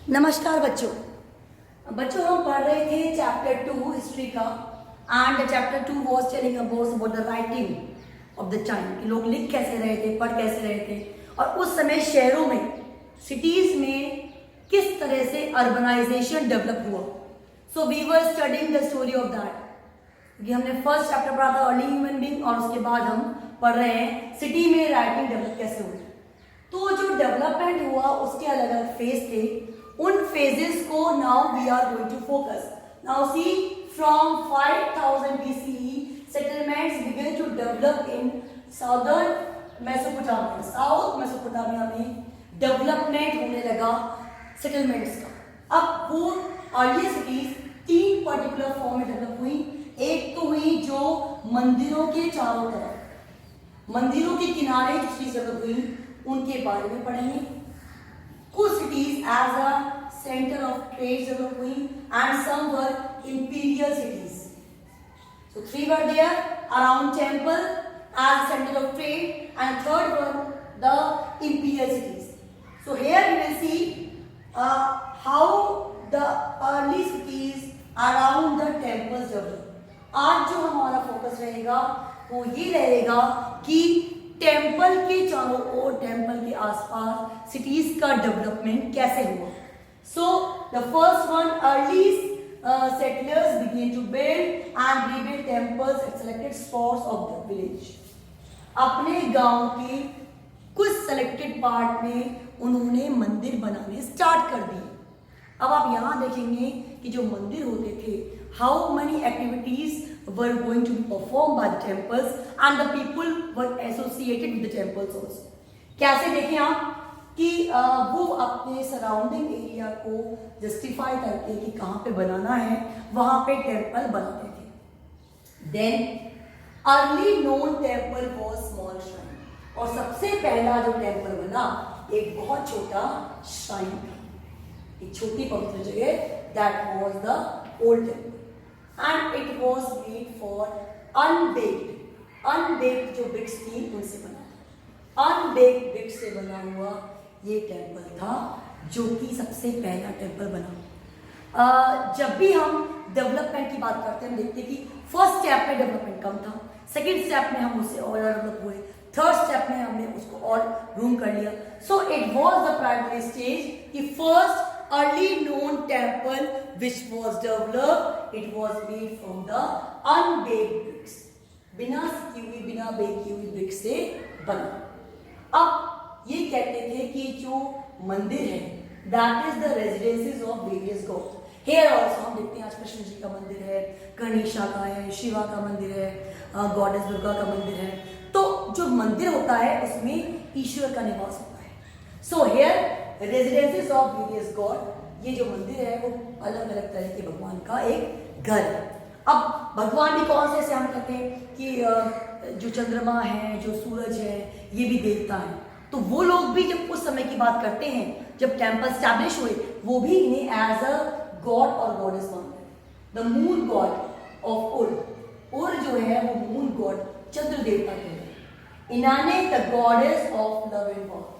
नमस्कार बच्चों। हम पढ़ रहे थे चैप्टर 2 हिस्ट्री का and chapter 2 was telling about the writing of the time कि लोग लिख कैसे रहे थे, पढ़ कैसे रहे थे और उस समय शहरों में, सिटीज में किस तरह से अर्बनाइजेशन डेवलप हुआ। So we were studying the story of that क्योंकि हमने फर्स्ट चैप्टर पढ़ा था अर्ली ह्यूमन बीइंग और उसके बाद हम पढ़ रहे हैं सिटी में राइटिंग डेवलप कैसे हुई। तो जो डेवलपमेंट हुआ उसके अलग अलग फेज थे, उन फेजेस को now we are going to focus. Now see from 5000 BCE settlements began to develop in southern Mesopotamia. South Mesopotamia में डेवलपमेंट होने लगा सेटलमेंट्स का। अब वो अर्ली सिटीज तीन पर्टिकुलर फॉर्म में डेवलप हुई। एक तो हुई जो मंदिरों के चारों तरफ, मंदिरों के किनारे जो चीज डेवलप हुई उनके बारे में पढ़ेंगे। कुछ cities as a center of trade developed हुई and some were imperial cities. So three were there around temple as center of trade and third one the imperial cities. So here we will see how the early cities around the temples developed. आज जो हमारा focus रहेगा वो ये रहेगा कि temple के चारों ओर, टेम्पल के आसपास सिटीज का डेवलपमेंट कैसे हुआ। So the first one, early settlers began to build and rebuild temples at selected spots of the village. अपने गांव के कुछ सेलेक्टेड पार्ट में उन्होंने मंदिर बनाने स्टार्ट कर दिए। अब आप यहाँ देखेंगे कि जो मंदिर होते थे, how many activities were going to be performed by the temples and the people were associated with the temples also. कैसे देखें आप कि वो अपने सराउंडिंग एरिया को जस्टिफाई करके कि कहाँ पे बनाना है वहाँ पे टेम्पल बनाते थे। Then early known temple was small shrine, और सबसे पहला जो टेम्पल बना एक बहुत छोटा श्राइन था, एक छोटी पवित्र जगह, that was the old temple and it was made for unbaked जो bricks थी उनसे बना, unbaked bricks से बना हुआ ये टेम्पल था जो कि सबसे पहला टेम्पल बना। जब भी हम डेवलपमेंट की बात करते हैं हम देखते हैं कि फर्स्ट स्टेप में डेवलपमेंट कम था, सेकेंड स्टेप में हम उससे और डेवलप हुए, थर्ड स्टेप में हमने उसको और रूम कर लिया। So it was the primary stage कि first early known temple which was developed, it was made from the unbaked bricks, बिना सिकी हुई, बिना बेकी हुई ब्रिक्स से बना। अब ये कहते थे कि जो मंदिर है that is the residences of various gods. Here also हम देखते हैं आज कृष्ण जी का मंदिर है, गणेशा का है, शिवा का मंदिर है, गॉडेस दुर्गा का मंदिर है। तो जो मंदिर होता है उसमें ईश्वर का निवास होता है। So here residences of various God, ये जो मंदिर है वो अलग अलग तरह के भगवान का एक घर है। अब भगवान भी कौन से हम कहते हैं कि जो चंद्रमा है, जो सूरज है, ये भी देवता है। तो वो लोग भी जब उस समय की बात करते हैं जब टेम्पल स्टैब्लिश हुए, वो भी इन्हें एज अ गॉड और गॉडेस मानते हैं। द मून गॉड ऑफ उर जो है वो मून गॉड चंद्र देवता के हैं। Inanna the goddess of love and war,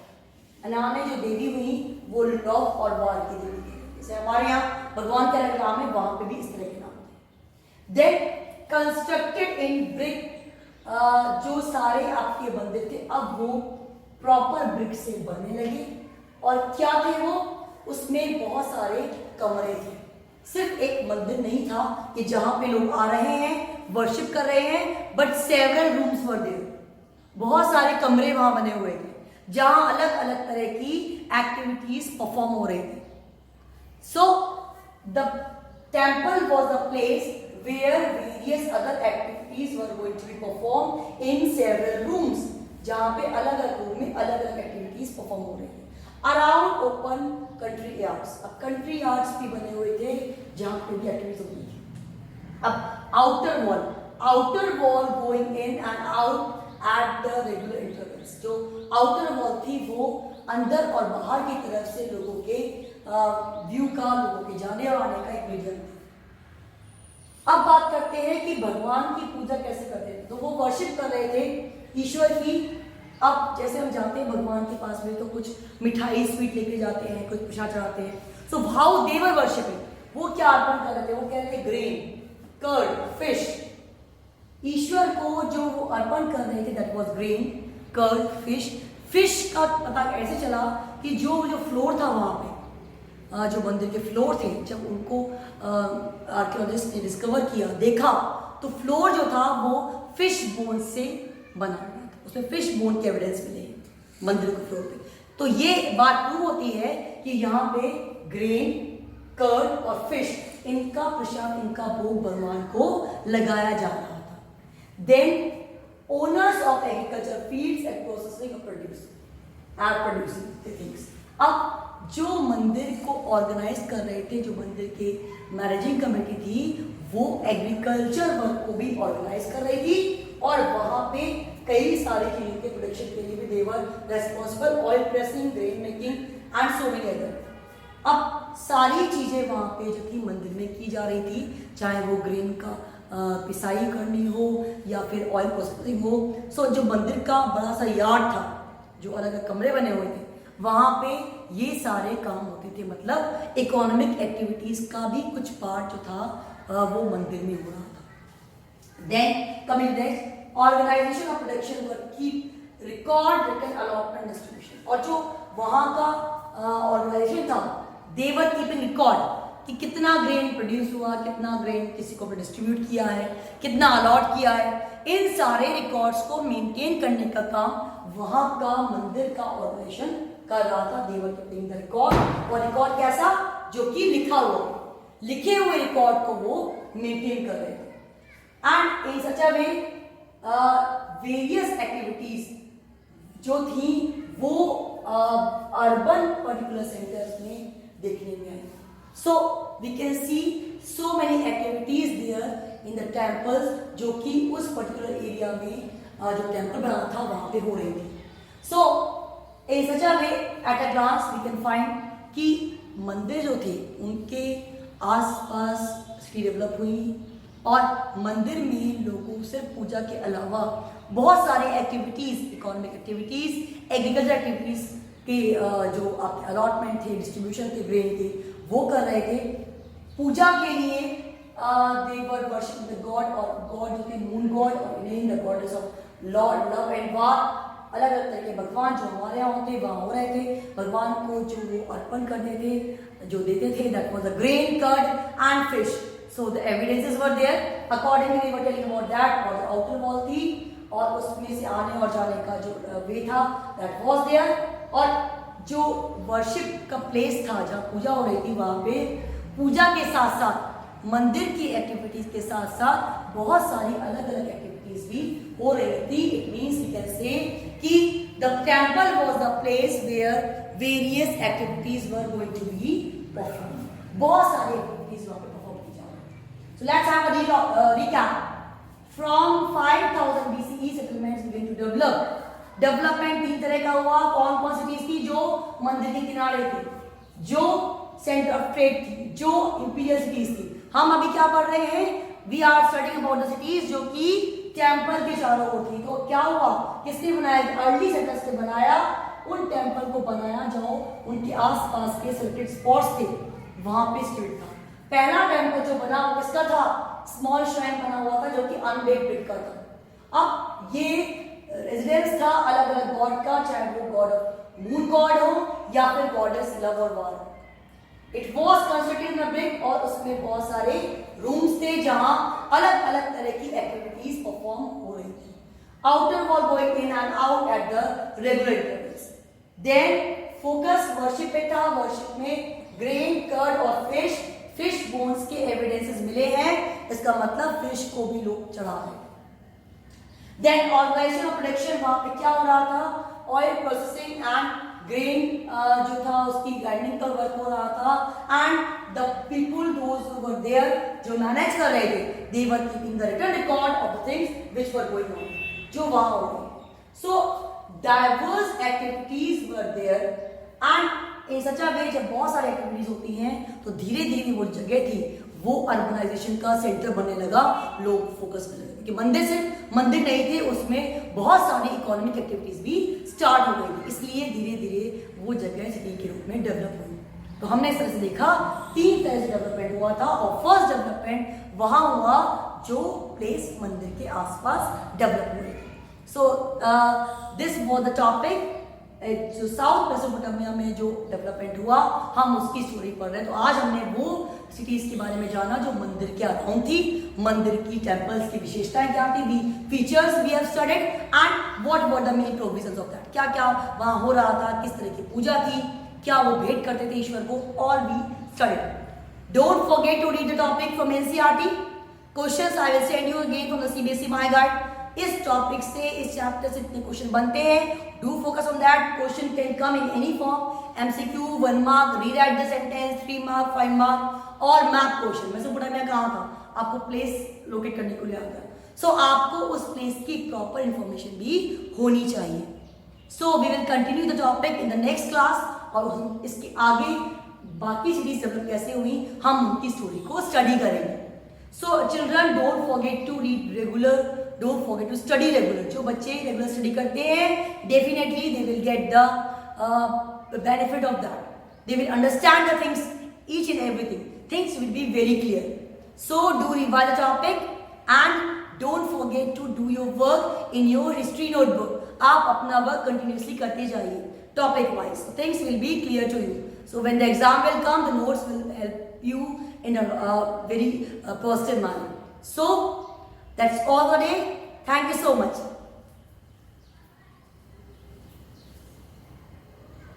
अनाने जो देवी हुई वो लव और वार की देवी थी। जैसे हमारे यहाँ भगवान का अलग नाम है, वहां पे भी इस तरह के नाम थे। देन कंस्ट्रक्टेड इन ब्रिक, जो सारे आपके मंदिर थे अब वो प्रॉपर ब्रिक से बनने लगे। और क्या थे वो, उसमें बहुत सारे कमरे थे, सिर्फ एक मंदिर नहीं था कि जहां पे लोग आ रहे हैं वर्शिप कर रहे हैं, but several rooms were there, बहुत सारे कमरे वहां बने हुए थे जहां अलग अलग तरह की एक्टिविटीज परफॉर्म हो रही थी। So the temple was the place where various other activities were going to be perform in several rooms, जहां पे अलग अलग रूम में अलग अलग एक्टिविटीज परफॉर्म हो रही थी। अराउंड ओपन कंट्री यार्ड्स, अब कंट्री यार्ड्स भी बने हुए थे जहां पे भी एक्टिविटीज होती थी। अब outer wall going in and out at the regular intervals, जो आउटर वॉल थी वो अंदर और बाहर की तरफ से लोगों के व्यू का, लोगों के जाने आने का एक मीडियम था। अब बात करते हैं कि भगवान की पूजा कैसे करते थे। तो वो वर्शिप कर रहे थे ईश्वर की अब जैसे हम जाते हैं भगवान के पास में तो कुछ मिठाई स्वीट लेके जाते हैं, कुछ प्रसाद चढ़ाते हैं। So how they were worshipping, वो क्या अर्पण कर रहे थे, वो कह रहे थे ग्रेन, कर्ड, फिश। ईश्वर को जो वो अर्पण कर रहे थे that was grain, curd, fish. Fish का पता ऐसे चला कि जो फ्लोर था वहां पे, जो मंदिर के फ्लोर थे, जब उनको आर्कियोलॉजिस्ट ने डिस्कवर किया, देखा, तो फ्लोर जो था वो फिश बोन से बना हुआ था, उसमें फिश बोन के एविडेंस मिले मंदिर के फ्लोर पे। तो ये बात प्रूव होती है कि यहाँ पे ग्रेन, कर्ड और फिश, इनका प्रसाद, इनका भोग भगवान को लगाया जा रहा था। Then owners of agriculture fields and processing of producing the things. अब जो मंदिर को ऑर्गेनाइज कर रहे थे, जो मंदिर के मैनेजिंग कमेटी थी, वो एग्रीकल्चर वर्क को भी ऑर्गेनाइज कर रही थी और वहां पे कई सारी चीजों के प्रोडक्शन के लिए भी they were responsible, oil pressing, grain making and so many other. अब सारी चीजें वहां पे जो थी मंदिर में की जा रही थी, चाहे वो ग्रेन का पिसाई करनी हो या फिर ऑयल प्रोसेसिंग हो। सो जो मंदिर का बड़ा सा यार्ड था, जो अलग अलग कमरे बने हुए थे, वहां पे ये सारे काम होते थे। मतलब इकोनॉमिक एक्टिविटीज का भी कुछ पार्ट जो था वो मंदिर में हो रहा था। Then coming next, organization of production work, keep record, return, allotment, distribution. और जो वहां का ऑर्गेनाइजेशन था, दे वर कीपिंग रिकॉर्ड कि कितना ग्रेन प्रोड्यूस हुआ, कितना ग्रेन किसी को डिस्ट्रीब्यूट किया है, कितना अलॉट किया है। इन सारे रिकॉर्ड्स को मेंटेन करने का काम वहां का मंदिर का ऑर्गेनाइजेशन कर रहा था। दे वर कीपिंग द रिकॉर्ड। और रिकॉर्ड कैसा, जो कि लिखा हुआ, लिखे हुए रिकॉर्ड को वो मेंटेन कर रहे थे। And in such a way various activities जो थी वो अर्बन पर्टिकुलर सेंटर्स में देखने में आई। So we can see so many activities there in the temples, जो कि उस पर्टिकुलर एरिया में जो टेम्पल बना था वहां पे हो रही थी। So in such a way at a glance we can find कि मंदिर जो थे उनके आसपास सिटी डेवलप हुई और मंदिर में लोगों सिर्फ पूजा के अलावा बहुत सारी activities, economic activities, agriculture activities के जो आपके अलॉटमेंट थे, डिस्ट्रीब्यूशन थे ग्रेन के, वो कर रहे थे। पूजा के लिए दे वर वर्शिपिंग द गॉड, और गॉड जो थे मून गॉड और the goddess of Lord love and वार। अलग अलग तरह के भगवान जो हमारे यहाँ होते वहां हो रहे थे। भगवान को जो वो अर्पण करते थे, जो देते थे, that was the grain, curd and fish. So the evidences were there, accordingly we were telling about that. और आउटर वॉल थी और उसमें से आने और जाने का जो वे था, दैट वाज देयर। और जो वर्शिप का प्लेस था जहाँ पूजा हो रही थी, वहां पे पूजा के साथ साथ मंदिर की एक्टिविटीज के साथ साथ बहुत सारी अलग अलग एक्टिविटीज भी हो रही थी। It means we can say कि the temple was the place where various activities were going to be perform. बहुत सारी एक्टिविटीज वहां पे परफॉर्म की जा रही थी। So let's have a recap. From 5000 BCE settlements begin to develop. Development तीन तरह का हुआ। कौन कौन सी चीज थी? जो मंदिर के किनारे थी, जो सेंटर ऑफ ट्रेड थी, जो इंपीरियल सिटीज थी। हम अभी क्या पढ़ रहे हैं? We are studying about the cities जो कि टेम्पल के चारों ओर थी। तो क्या हुआ, किसने बनाया? अर्ली सेटलर्स ने बनाया, उन टेम्पल को बनाया जो उनके आसपास के सेलेक्टेड स्पॉट्स थे वहां पे स्टेट था। पहला टेम्पल जो बना वो किसका था? स्मॉल श्राइन बना हुआ था जो कि अनबेक्ड ब्रिक का था। अब ये रेजिडेंस था अलग अलग गॉड का, चाहे वो गॉड ऑफ मून गॉड हो या फिर गॉडेस लव और war. It was constructed in brick और उसमें बहुत सारे रूम्स थे जहां अलग अलग तरह की एक्टिविटीज परफॉर्म हो रही थी। Outer wall going in and out at the regular intervals. Then focus worship पे था। वर्शिप में ग्रेन, कर्ड और फिश बोन्स के एविडेंसेस मिले हैं। इसका मतलब फिश को भी लोग चढ़ा रहे थे। देन ऑर्गेनाइजेशन ऑफ प्रोडक्शन, वहां पे क्या हो रहा था? ऑयल प्रोसेसिंग एंड ग्रेन जो था उसकी ग्राइंडिंग का वर्क हो रहा था। And the people those who were there, जो मैनेज कर रहे थे, they were keeping the written record of the things which were going on, जो वहां हो रहे। So diverse activities were there and in such a way, जब बहुत सारी एक्टिविटीज होती हैं तो धीरे धीरे वो जगह थी वो अर्बनाइजेशन का सेंटर बनने लगा, लोग फोकस करने लगे कि मंदिर सिर्फ मंदिर नहीं थे, उसमें बहुत सारी इकोनॉमिक एक्टिविटीज भी स्टार्ट हो गई थी, इसलिए धीरे धीरे वो जगह सिटी के रूप में डेवलप हुई। तो हमने इस तरह से देखा 3 तरह से डेवलपमेंट हुआ था, और फर्स्ट डेवलपमेंट वहां हुआ जो प्लेस मंदिर के आसपास डेवलप हुए। So this was the topic, जो साउथ मेसोपोटामिया में जो डेवलपमेंट हुआ हम उसकी स्टोरी पढ़ रहे हैं। तो आज हमने वो सिटीज के बारे में जाना जो मंदिर के अराउंड थी, मंदिर की टेम्पल्स की विशेषताएं क्या थी, we features we have studied and what were the main provisions of that, क्या क्या वहां हो रहा था, किस तरह की पूजा थी, क्या वो भेंट करते थे ईश्वर को, all we studied. Don't forget to read the topic from NCERT, questions I will send you again from the CBSE my guide. इस टॉपिक से, इस चैप्टर से इतने क्वेश्चन बनते हैं, do focus on that. Question can come in any form, MCQ 1 mark, rewrite the sentence 3 mark, 5 mark, और map question. Mesopotamia कहाँ था, आपको प्लेस लोकेट करने को लिया गया, सो आपको उस प्लेस की प्रॉपर इंफॉर्मेशन भी होनी चाहिए। So we will continue the topic in the next class, और हम इसके आगे बाकी सिटीज डेवलप कैसे हुई हम उनकी स्टोरी को स्टडी करेंगे। So children don't forget to read regular, don't forget to study regular. जो बच्चे रेगुलर स्टडी करते हैं definitely they will get the benefit of that, they will understand the things, each and everything, things will be very clear. So do revise the topic and don't forget to do your work in your history notebook. आप अपना work continuously करते जाइए topic wise, so things will be clear to you. So when the exam will come, the notes will help you in a very positive manner. So that's all for today. Thank you so much.